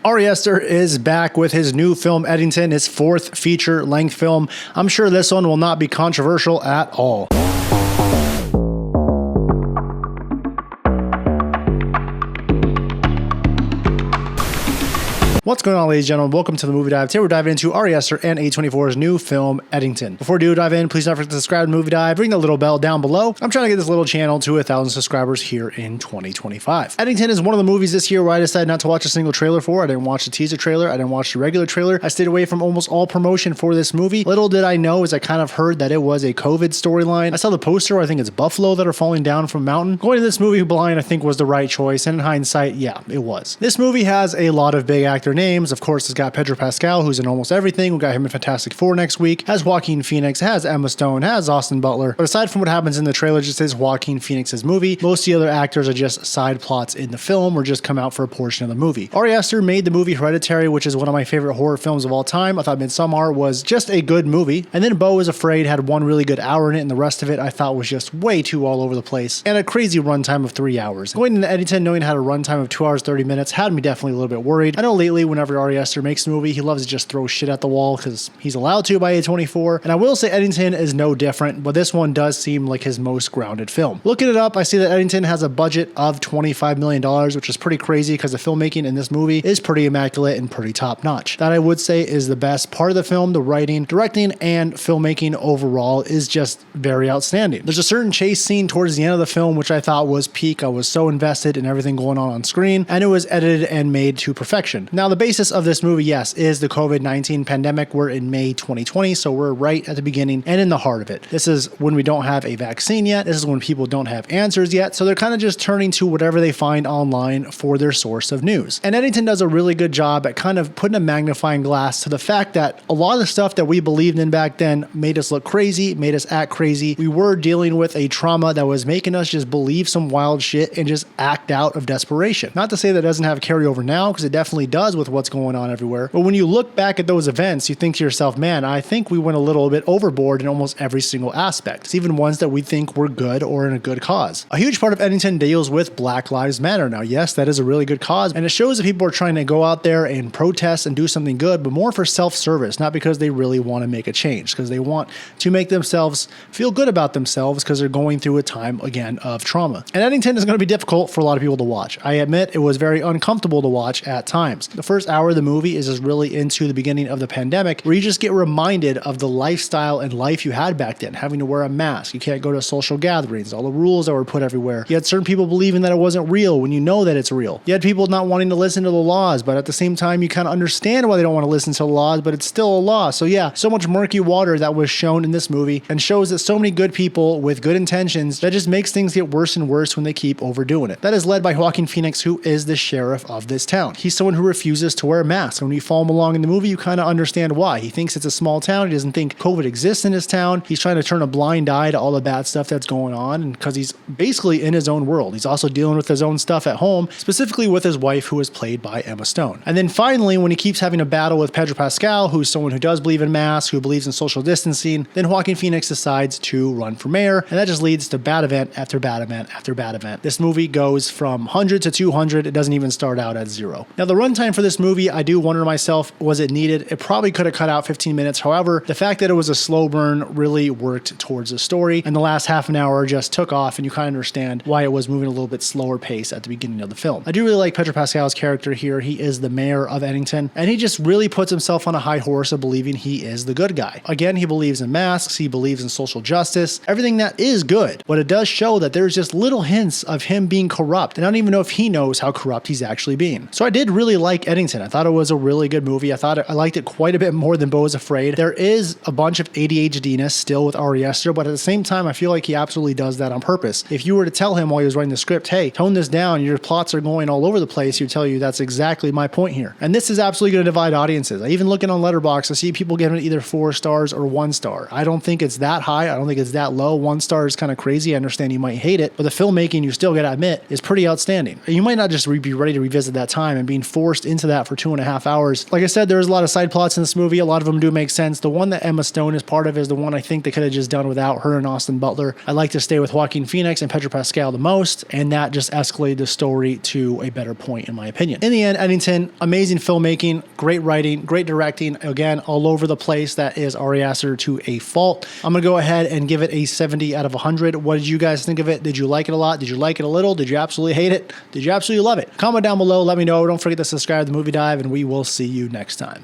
Ari Aster is back with his new film Eddington, his fourth feature-length film. I'm sure this one will not be controversial at all. What's going on, ladies and gentlemen? Welcome to the Movie Dive. Today we're diving into Ari Aster and A24's new film, Eddington. Before we do dive in, please don't forget to subscribe to Movie Dive. Ring the little bell down below. I'm trying to get this little channel to 1,000 subscribers here in 2025. Eddington is one of the movies this year where I decided not to watch a single trailer for. I didn't watch the teaser trailer. I didn't watch the regular trailer. I stayed away from almost all promotion for this movie. Little did I know, as I kind of heard that it was a COVID storyline. I saw the poster. I think it's buffalo that are falling down from a mountain. Going to this movie blind, I think, was the right choice. And in hindsight, yeah, it was. This movie has a lot of big actor names. Of course, it's got Pedro Pascal, who's in almost everything. We got him in Fantastic Four next week. Has Joaquin Phoenix, has Emma Stone, has Austin Butler. But aside from what happens in the trailer, just is Joaquin Phoenix's movie. Most of the other actors are just side plots in the film or just come out for a portion of the movie. Ari Aster made the movie Hereditary, which is one of my favorite horror films of all time. I thought Midsommar was just a good movie. And then Beau is Afraid had one really good hour in it, and the rest of it I thought was just way too all over the place and a crazy runtime of 3 hours. Going into Eddington knowing it had a runtime of 2 hours 30 minutes had me definitely a little bit worried. I know lately whenever Ari Aster makes a movie, he loves to just throw shit at the wall because he's allowed to by A24. And I will say Eddington is no different, but this one does seem like his most grounded film. Looking it up, I see that Eddington has a budget of $25 million, which is pretty crazy because the filmmaking in this movie is pretty immaculate and pretty top notch. That I would say is the best part of the film. The writing, directing, and filmmaking overall is just very outstanding. There's a certain chase scene towards the end of the film which I thought was peak. I was so invested in everything going on screen, and it was edited and made to perfection. Now, the basis of this movie, yes, is the COVID-19 pandemic. We're in May 2020, so we're right at the beginning and in the heart of it. This is when we don't have a vaccine yet. This is when people don't have answers yet, so they're kind of just turning to whatever they find online for their source of news. And Eddington does a really good job at kind of putting a magnifying glass to the fact that a lot of the stuff that we believed in back then made us look crazy, made us act crazy. We were dealing with a trauma that was making us just believe some wild shit and just act out of desperation. Not to say that doesn't have carryover now, because it definitely does with what's going on everywhere. But when you look back at those events, you think to yourself, man, I think we went a little bit overboard in almost every single aspect. It's even ones that we think were good or in a good cause. A huge part of Eddington deals with Black Lives Matter. Now, yes, that is a really good cause, and it shows that people are trying to go out there and protest and do something good, but more for self-service, not because they really want to make a change, because they want to make themselves feel good about themselves because they're going through a time, again, of trauma. And Eddington is going to be difficult for a lot of people to watch. I admit it was very uncomfortable to watch at times. The first hour of the movie is just really into the beginning of the pandemic, where you just get reminded of the lifestyle and life you had back then, having to wear a mask. You can't go to social gatherings, all the rules that were put everywhere. You had certain people believing that it wasn't real when you know that it's real. You had people not wanting to listen to the laws, but at the same time, you kind of understand why they don't want to listen to the laws, but it's still a law. So yeah, so much murky water that was shown in this movie, and shows that so many good people with good intentions, that just makes things get worse and worse when they keep overdoing it. That is led by Joaquin Phoenix, who is the sheriff of this town. He's someone who refuses to wear a mask. When you follow him along in the movie, you kind of understand why. He thinks it's a small town. He doesn't think COVID exists in his town. He's trying to turn a blind eye to all the bad stuff that's going on, and because he's basically in his own world. He's also dealing with his own stuff at home, specifically with his wife, who is played by Emma Stone. And then finally, when he keeps having a battle with Pedro Pascal, who's someone who does believe in masks, who believes in social distancing, then Joaquin Phoenix decides to run for mayor, and that just leads to bad event after bad event after bad event. This movie goes from 100 to 200. It doesn't even start out at 0. Now, the runtime for this movie, I do wonder to myself, was it needed? It probably could have cut out 15 minutes. However, the fact that it was a slow burn really worked towards the story, and the last half an hour just took off, and you kind of understand why it was moving a little bit slower pace at the beginning of the film. I do really like Pedro Pascal's character here. He is the mayor of Eddington, and he just really puts himself on a high horse of believing he is the good guy. Again, he believes in masks, he believes in social justice, everything that is good, but it does show that there's just little hints of him being corrupt, and I don't even know if he knows how corrupt he's actually being. So I did really like Eddington. I thought it was a really good movie. I liked it quite a bit more than Beau is Afraid. There is a bunch of ADHD-ness still with Ari Aster, but at the same time, I feel like he absolutely does that on purpose. If you were to tell him while he was writing the script, hey, tone this down, your plots are going all over the place, he'd tell you that's exactly my point here. And this is absolutely going to divide audiences. I even looking on Letterboxd, I see people giving it either 4 stars or 1 star. I don't think it's that high. I don't think it's that low. 1 star is kind of crazy. I understand you might hate it, but the filmmaking, you still got to admit, is pretty outstanding. And you might not just be ready to revisit that time and being forced into that for 2.5 hours. Like I said, there's a lot of side plots in this movie. A lot of them do make sense. The one that Emma Stone is part of is the one I think they could have just done without her and Austin Butler. I like to stay with Joaquin Phoenix and Pedro Pascal the most, and that just escalated the story to a better point, in my opinion. In the end, Eddington, amazing filmmaking, great writing, great directing. Again, all over the place. That is Ari Aster to a fault. I'm going to go ahead and give it a 70 out of 100. What did you guys think of it? Did you like it a lot? Did you like it a little? Did you absolutely hate it? Did you absolutely love it? Comment down below. Let me know. Don't forget to subscribe to The Movie Dive, and we will see you next time.